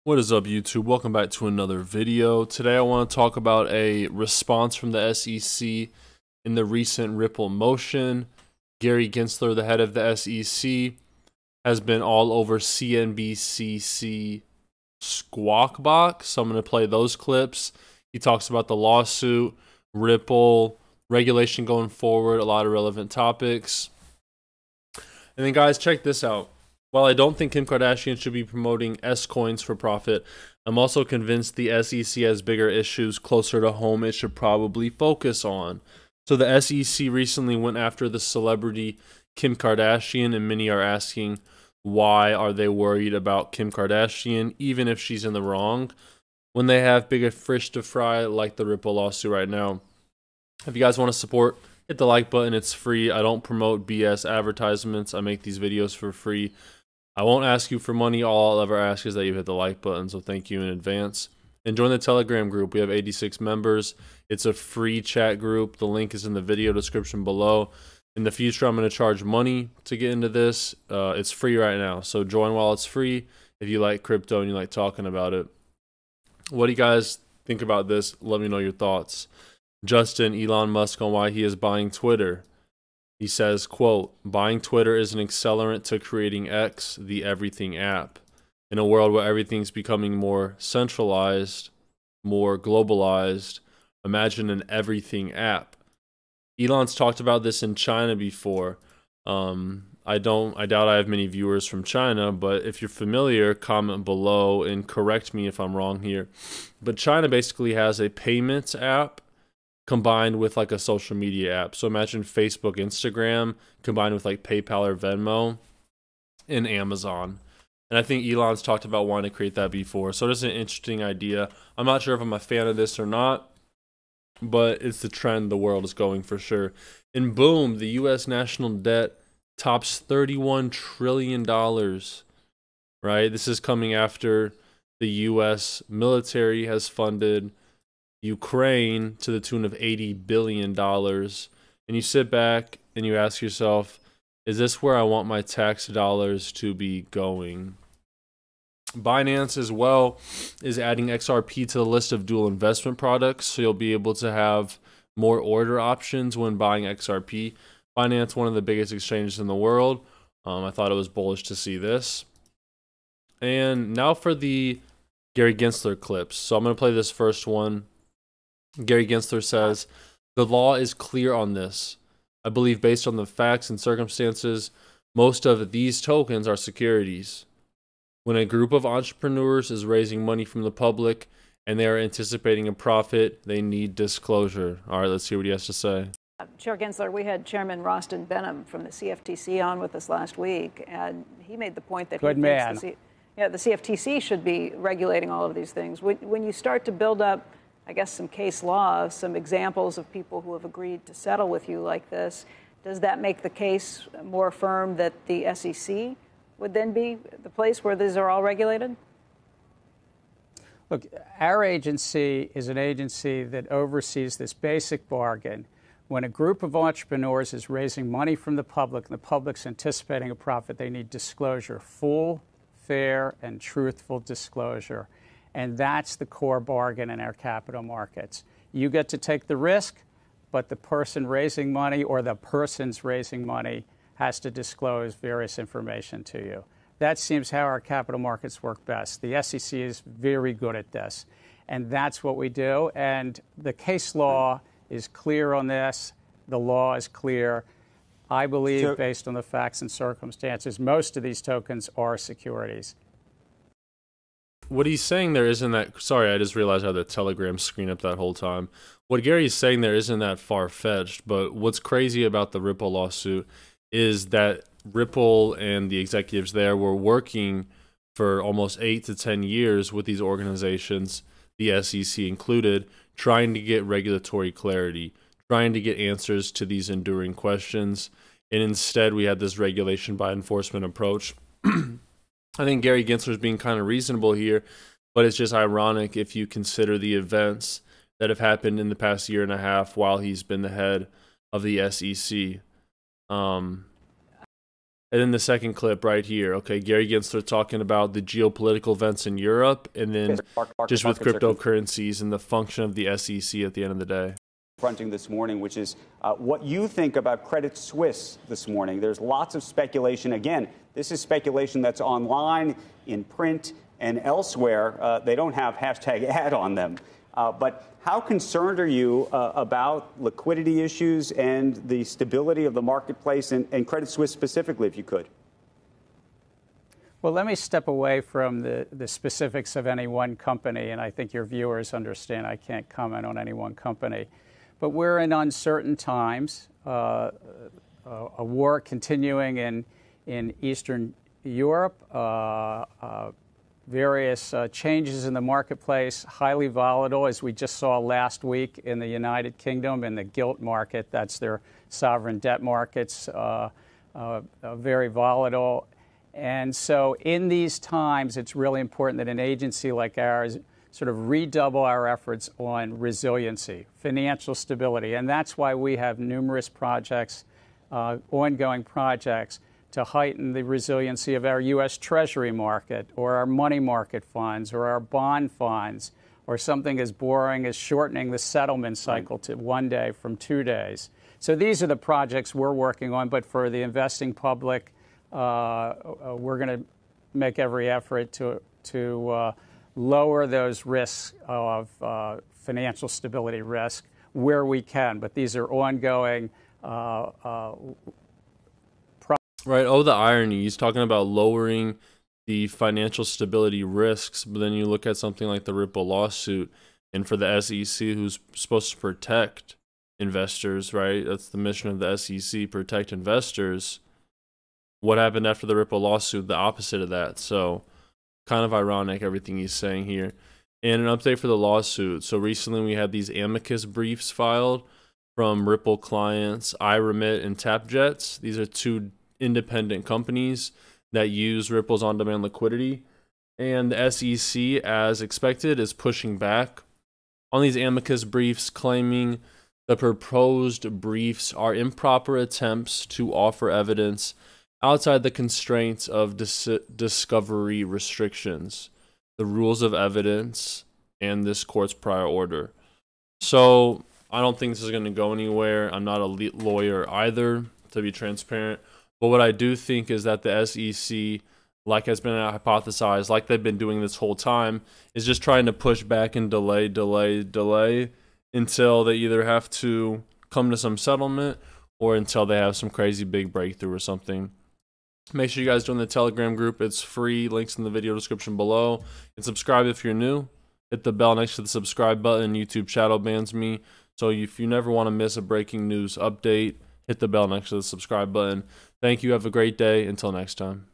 What is up, YouTube? Welcome back to another video. Today I want to talk about a response from the SEC in the recent Ripple motion. Gary Gensler, the head of the SEC, has been all over CNBC Squawk Box, so I'm going to play those clips. He talks about the lawsuit, Ripple, regulation going forward, a lot of relevant topics. And then guys, check this out. While I don't think Kim Kardashian should be promoting S-coins for profit, I'm also convinced the SEC has bigger issues closer to home it should probably focus on. So the SEC recently went after the celebrity Kim Kardashian, and many are asking, why are they worried about Kim Kardashian, even if she's in the wrong, when they have bigger fish to fry like the Ripple lawsuit right now? If you guys want to support, hit the like button. It's free. I don't promote BS advertisements. I make these videos for free. I won't ask you for money. All I'll ever ask is that you hit the like button, so thank you in advance. And join the Telegram group. We have 86 members. It's a free chat group. The link is in the video description below. In the future, I'm going to charge money to get into this. It's free right now, so join while it's free if you like crypto and you like talking about it. What do you guys think about this? Let me know your thoughts. Justin, Elon Musk on why he is buying Twitter. He says, quote, "Buying Twitter is an accelerant to creating X, the everything app. In a world where everything's becoming more centralized, more globalized, imagine an everything app." Elon's talked about this in China before. I doubt I have many viewers from China, but if you're familiar, comment below and correct me if I'm wrong here. But China basically has a payments app combined with like a social media app. So imagine Facebook, Instagram combined with like PayPal or Venmo and Amazon. And I think Elon's talked about wanting to create that before. So it's an interesting idea. I'm not sure if I'm a fan of this or not, but it's the trend the world is going for sure. And boom, the US national debt tops $31 trillion, right? This is coming after the US military has funded Ukraine to the tune of $80 billion. And you sit back and you ask yourself, is this where I want my tax dollars to be going? Binance as well is adding XRP to the list of dual investment products, so you'll be able to have more order options when buying XRP. Binance, one of the biggest exchanges in the world. I thought it was bullish to see this. And now for the Gary Gensler clips. So I'm going to play this first one. Gary Gensler says, "The law is clear on this. I believe based on the facts and circumstances, most of these tokens are securities. When a group of entrepreneurs is raising money from the public and they are anticipating a profit, they need disclosure." All right, let's hear what he has to say. Chair Gensler, we had Chairman Rostin Benham from the CFTC on with us last week, and he made the point that the CFTC should be regulating all of these things. When you start to build up, I guess, some case law, some examples of people who have agreed to settle with you like this, does that make the case more firm that the SEC would then be the place where these are all regulated? Look, our agency is an agency that oversees this basic bargain. When a group of entrepreneurs is raising money from the public and the public's anticipating a profit, they need disclosure, full, fair, and truthful disclosure. And that's the core bargain in our capital markets. You get to take the risk, but the person raising money or the persons raising money has to disclose various information to you. That seems how our capital markets work best. The SEC is very good at this, and that's what we do. And the case law is clear on this. The law is clear. I believe, based on the facts and circumstances, most of these tokens are securities. What he's saying there isn't that, sorry, I just realized I had the Telegram screen up that whole time. What Gary's saying there isn't that far-fetched, but what's crazy about the Ripple lawsuit is that Ripple and the executives there were working for almost 8 to 10 years with these organizations, the SEC included, trying to get regulatory clarity, trying to get answers to these enduring questions, and instead we had this regulation by enforcement approach. I think Gary Gensler is being kind of reasonable here, but it's just ironic if you consider the events that have happened in the past year and a half while he's been the head of the SEC. And then the second clip right here, okay, Gary Gensler talking about the geopolitical events in Europe, and then just with cryptocurrencies and the function of the SEC at the end of the day. Confronting this morning, which is what you think about Credit Suisse this morning. There's lots of speculation. Again, this is speculation that's online, in print, and elsewhere. They don't have #ad on them. But how concerned are you about liquidity issues and the stability of the marketplace and Credit Suisse specifically, if you could? Well, let me step away from the specifics of any one company, and I think your viewers understand I can't comment on any one company. But we're in uncertain times, a war continuing in Eastern Europe, various changes in the marketplace, highly volatile, as we just saw last week in the United Kingdom in the gilt market. That's their sovereign debt markets, very volatile. And so in these times, it's really important that an agency like ours sort of redouble our efforts on resiliency, financial stability. And that's why we have numerous projects, ongoing projects, to heighten the resiliency of our U.S. Treasury market or our money market funds or our bond funds or something as boring as shortening the settlement cycle to 1 day from 2 days. So these are the projects we're working on. But for the investing public, we're going to make every effort to lower those risks of financial stability risk where we can. But these are ongoing Right. Oh, the irony. He's talking about lowering the financial stability risks, but then you look at something like the Ripple lawsuit, and for the SEC, who's supposed to protect investors, right? That's the mission of the SEC, protect investors. What happened after the Ripple lawsuit? The opposite of that. So kind of ironic, everything he's saying here. And an update for the lawsuit. So recently we had these amicus briefs filed from Ripple clients, iRemit and TapJets. These are two independent companies that use Ripple's on-demand liquidity, and the SEC, as expected, is pushing back on these amicus briefs, claiming the proposed briefs are improper attempts to offer evidence outside the constraints of discovery restrictions, the rules of evidence, and this court's prior order. So I don't think this is going to go anywhere. I'm not a lawyer either, to be transparent. But what I do think is that the SEC, like has been hypothesized, like they've been doing this whole time, is just trying to push back and delay until they either have to come to some settlement or until they have some crazy big breakthrough or something. Make sure you guys join the Telegram group. It's free. Links in the video description below. And subscribe if you're new. Hit the bell next to the subscribe button. YouTube shadow bans me. So if you never want to miss a breaking news update, hit the bell next to the subscribe button. Thank you. Have a great day. Until next time.